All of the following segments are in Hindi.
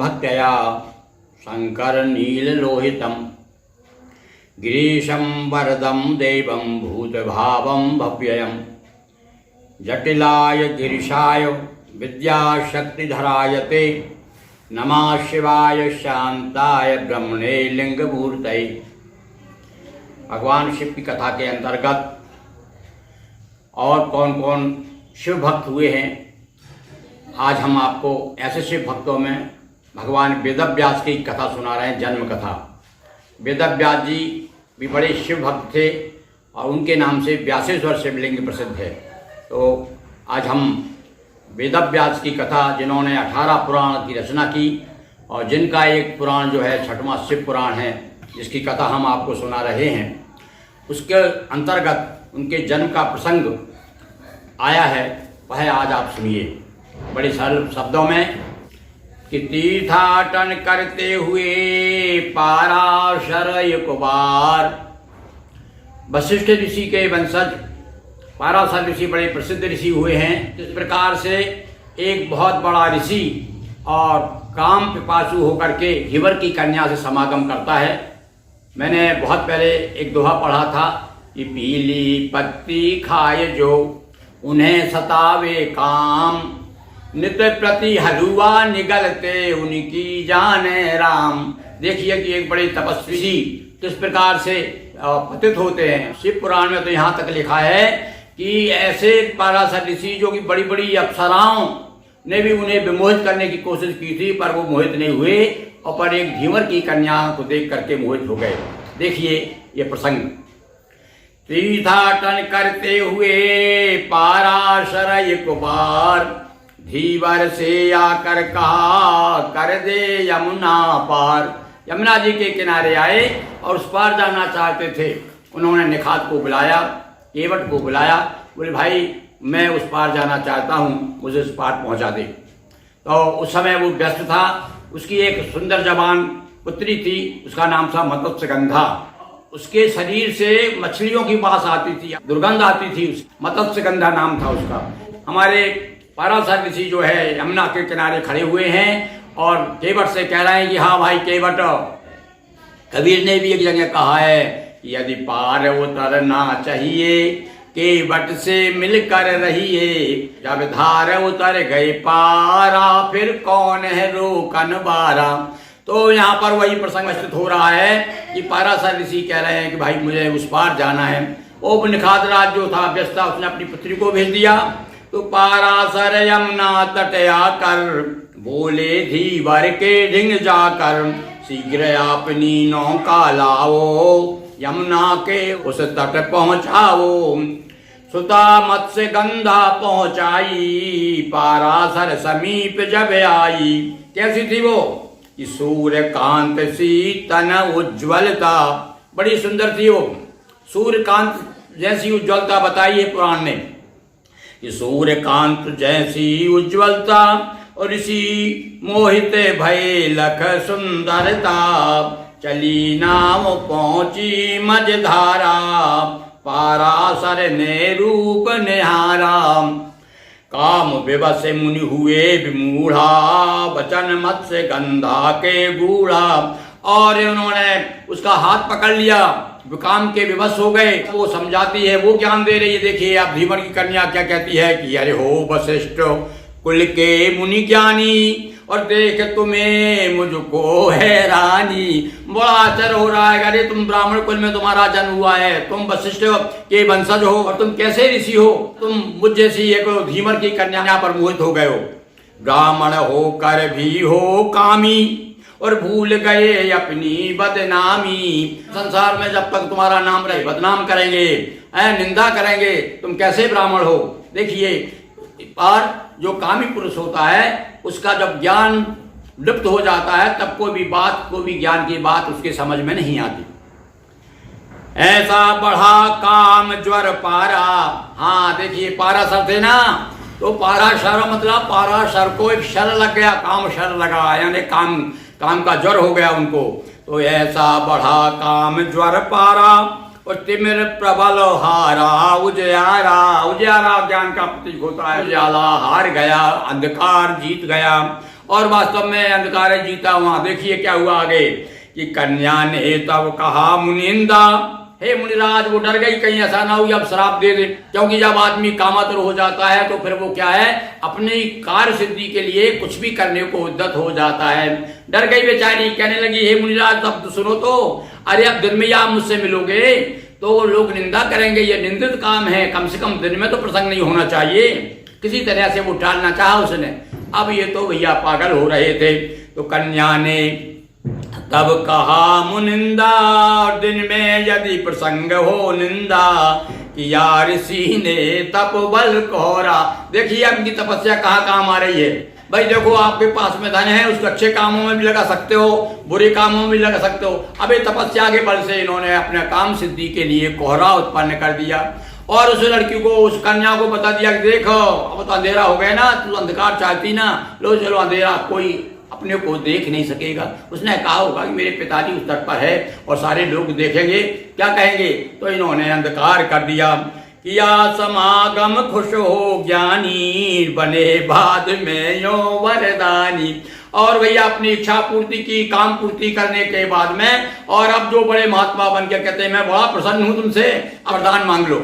भक्तया शंकर नीललोहितं गिरीशं वरदं देवं भूतभावं भव्ययं जटिलाय गिरिशाय विद्याशक्तिधराय ते नमः शिवाय शांताय ब्रह्मणे लिंगमूर्तये। भगवान शिव की कथा के अंतर्गत और कौन कौन शिव भक्त हुए हैं, आज हम आपको ऐसे शिव भक्तों में भगवान वेदव्यास की कथा सुना रहे हैं, जन्म कथा। वेदव्यास जी भी बड़े शिव भक्त थे और उनके नाम से व्यासेश्वर शिवलिंग प्रसिद्ध है। तो आज हम वेदव्यास की कथा, जिन्होंने 18 पुराण की रचना की और जिनका एक पुराण जो है 6वां शिव पुराण है, जिसकी कथा हम आपको सुना रहे हैं, उसके अंतर्गत उनके जन्म का प्रसंग आया है, वह आज आप सुनिए बड़े सरल शब्दों में कि तीर्थाटन करते हुए पाराशर एक बार। वशिष्ठ ऋषि के वंशज पाराशर ऋषि बड़े प्रसिद्ध ऋषि हुए हैं। इस प्रकार से एक बहुत बड़ा ऋषि और काम पिपासु होकर के हिवर की कन्या से समागम करता है। मैंने बहुत पहले एक दोहा पढ़ा था कि पीली पत्ती खाए जो उन्हें सतावे काम, नित्य प्रति हलुआ निगलते उनकी जाने राम। देखिए कि एक बड़े तपस्वी किस प्रकार से पतित होते हैं। शिव पुराण में तो यहाँ तक लिखा है कि ऐसे पाराशर ऋषि जो कि बड़ी बड़ी अप्सराओं ने भी उन्हें विमोहित करने की कोशिश की थी, पर वो मोहित नहीं हुए और पर एक धीवर की कन्या को देख करके मोहित हो गए। देखिए ये प्रसंग। तीर्थाटन करते हुए पाराशर एक बार, धीवर से आकर कहा कर दे यमुना पार। यमुना जी के किनारे आए और उस पार जाना चाहते थे। उन्होंने निखात को बुलाया, केवट को बुलाया, बोले भाई मैं उस पार जाना चाहता हूँ, मुझे उस पार पहुँचा दे। तो उस समय वो व्यस्त था। उसकी एक सुंदर जवान पुत्री थी, उसका नाम था मत्स्यगंधा। उसके शरीर से मछलियों की बास आती थी, दुर्गंध आती थी, मत्स्यगंधा नाम था उसका। हमारे पाराशर ऋषि जो है यमुना के किनारे खड़े हुए हैं और केवट से कह रहे हैं कि हाँ भाई केवट, कबीर ने भी एक जगह कहा है कि यदि पार उतरना चाहिए केवट से मिलकर रहिए, जब धार उतर गए पारा फिर कौन है रोकन बारा। तो यहाँ पर वही प्रसंग स्थित हो रहा है कि पाराशर ऋषि कह रहे हैं कि भाई मुझे उस पार जाना है। वो निखात राज जो था व्यस्त था, उसने अपनी पुत्री को भेज दिया। तो पाराशर यमुना तट आकर बोले धीवर के ढिंग जाकर, शीघ्र अपनी नौका लाओ यमुना के उस तट पहुँचाओ। सुता मत्स्यगंधा पहुँचाई पाराशर समीप जब आई। कैसी थी वो कि सूर्यकांत सी तन उज्ज्वलता, बड़ी सुंदर थी वो, सूर्यकांत जैसी उज्ज्वलता बताई है पुराण ने कि सूर्यकांत जैसी उज्ज्वलता और इसी मोहित भय लख सुंदरता। चली नाव पहुंची मझधारा पाराशर ने रूप निहारा। काम विवश मुनि हुए विमूढ़ा वचन मत्स्यगंधा के गूढ़ा। और उन्होंने उसका हाथ पकड़ लिया, काम के विवश हो गए। वो समझाती है, वो ज्ञान दे रही है। देखिए आप धीवर की कन्या क्या कहती है कि अरे हो वशिष्ठ कुल के मुनि ज्ञानी, और देख तुम्हें मुझको हैरानी। बड़ा आश्चर्य हो रहा है, अरे तुम ब्राह्मण कुल में तुम्हारा जन्म हुआ है, तुम वशिष्ठ के वंशज हो और तुम कैसे ऋषि हो, तुम मुझ जैसी एक धीवर की कन्या पर मोहित हो गए हो। ब्राह्मण होकर भी हो कामी और भूल गए अपनी बदनामी। संसार में जब तक तुम्हारा नाम रहे बदनाम करेंगे, निंदा करेंगे, तुम कैसे ब्राह्मण हो। देखिए और जो कामी पुरुष होता है उसका जब ज्ञान लुप्त हो जाता है तब कोई भी ज्ञान की बात उसके समझ में नहीं आती। ऐसा बढ़ा काम ज्वर पारा। हाँ देखिए पाराशर थे ना, तो पाराशर मतलब पाराशर को एक शर लग गया, काम शर लगा, यानी काम का ज्वर हो गया उनको। तो ऐसा बढ़ा काम ज्वर पारा और तिमिर प्रबल हारा उजियारा। उजियारा ज्ञान का प्रतीक होता है। उजाला हार गया, अंधकार जीत गया और वास्तव में अंधकार जीता। वहां देखिए क्या हुआ आगे कि कन्या ने तब कहा मुनिंदा, हे मुनिराज वो डर गई कहीं ऐसा ना हुई अब श्राप दे दे, क्योंकि जब आदमी कामातुर हो जाता है तो फिर वो क्या है अपनी कार्य सिद्धि के लिए कुछ भी करने को उद्यत हो जाता है। डर गई बेचारी, कहने लगी हे मुनिराज तब तो सुनो तो, अरे अब दिन में आप मुझसे मिलोगे तो लोग निंदा करेंगे, ये निंदित काम है, कम से कम दिन में तो प्रसंग नहीं होना चाहिए। किसी तरह से वो टालना चाहा उसने। अब ये तो भैया पागल हो रहे थे। तो कन्या ने तब कहा मुनिंदा, और दिन में यदि प्रसंग हो निंदा, कि यार ऋषि ने तप बल कोहरा। देखिए आपकी तपस्या कहाँ काम आ रही है। भाई देखो आपके पास में धन है, उसको अच्छे कामों में भी लगा सकते हो, बुरे कामों में भी लगा सकते हो। अबे तपस्या के बल से इन्होंने अपने काम सिद्धि के लिए कोहरा उत्पन्न कर दिया। और उस लड़की को, उस कन्या को बता दिया कि देखो अब तो अंधेरा हो गया ना, तू अंधकार चाहती ना, लो चलो अंधेरा, कोई अपने को देख नहीं सकेगा। उसने कहा होगा कि मेरे पिताजी उस तट पर है और सारे लोग देखेंगे, क्या कहेंगे। तो इन्होंने अंधकार कर दिया। किया समागम खुश हो ज्ञानी, बने बाद में यो वरदानी। और भैया अपनी इच्छा पूर्ति की, काम पूर्ति करने के बाद में, और अब जो बड़े महात्मा बन के कहते हैं मैं बड़ा प्रसन्न हूं तुमसे, वरदान मांग लो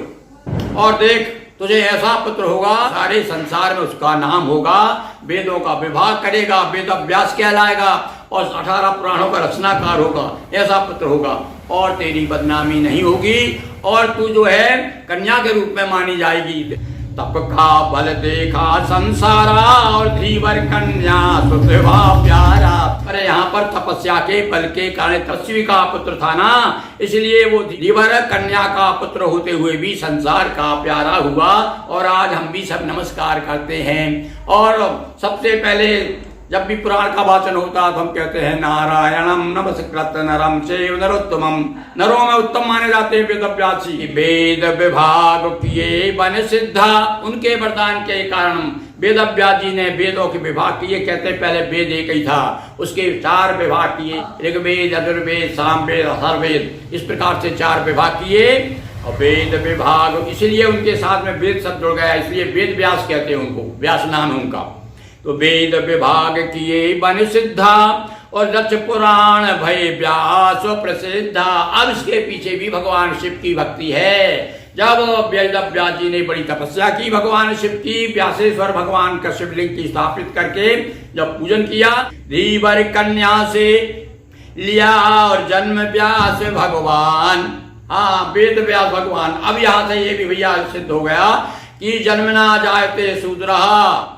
और देख तुझे ऐसा पुत्र होगा, सारे संसार में उसका नाम होगा, वेदों का विभाग करेगा, वेद व्यास कहलाएगा और 18 पुराणों का रचनाकार होगा, ऐसा पुत्र होगा और तेरी बदनामी नहीं होगी और तू जो है कन्या के रूप में मानी जाएगी। तप का बल देखा संसारा और धीवर कन्या सुतवा प्यारा। अरे यहाँ पर तपस्या के बल के कारण तपस्वी का पुत्र था ना, इसलिए वो धीवर कन्या का पुत्र होते हुए भी संसार का प्यारा हुआ। और आज हम भी सब नमस्कार करते हैं। और सबसे पहले जब भी पुराण का वाचन होता तो हम कहते हैं नारायणम नमस्कृत नरम चैव नरोत्तमम। नरों में उत्तम माने जाते हैं वेद व्यासी। वेद विभाग किए बन सिद्धा, उनके वरदान के कारण वेद व्यास जी ने वेदों के विभाग किए। कहते पहले वेद एक ही था, उसके 4 विभाग किए, ऋग्वेद यजुर्वेद सामवेद अथर्ववेद, इस प्रकार से 4 विभाग किए। और वेद विभाग इसलिए उनके साथ में वेद शब्द जुड़ गया, इसलिए वेद व्यास कहते हैं उनको, व्यास नाम है उनका। तो वेद विभाग किए बन सिद्धा और रच पुराण भय व्यास प्रसिद्धा। अब इसके पीछे भी भगवान शिव की भक्ति है। जब वेद व्यास जी ने बड़ी तपस्या की भगवान शिव की, व्यासेश्वर भगवान का शिवलिंग की स्थापित करके जब पूजन किया, धीवर कन्या से लिया और जन्म व्यास भगवान। हाँ वेद व्यास भगवान। अब यहाँ से ये भी भैया सिद्ध हो गया कि जन्मना जायते शूद्रः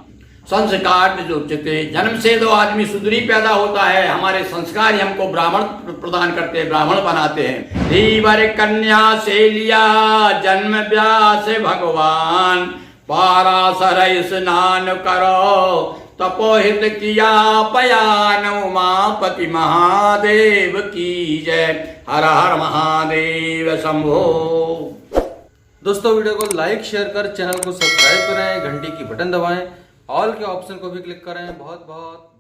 संस्कार निजोच्यते। जन्म से तो आदमी शूद्री पैदा होता है, हमारे संस्कार ही हमको ब्राह्मण प्रदान करते हैं, ब्राह्मण बनाते हैं। धीवर कन्या से लिया जन्म व्यास भगवान, पाराशर स्नान करो तपोहित किया पयान। उमापति महादेव की जय। हर हर महादेव शंभो। दोस्तों वीडियो को लाइक शेयर कर चैनल को सब्सक्राइब करें, घंटी की बटन दबाएं, ऑल के ऑप्शन को भी क्लिक करें। बहुत बहुत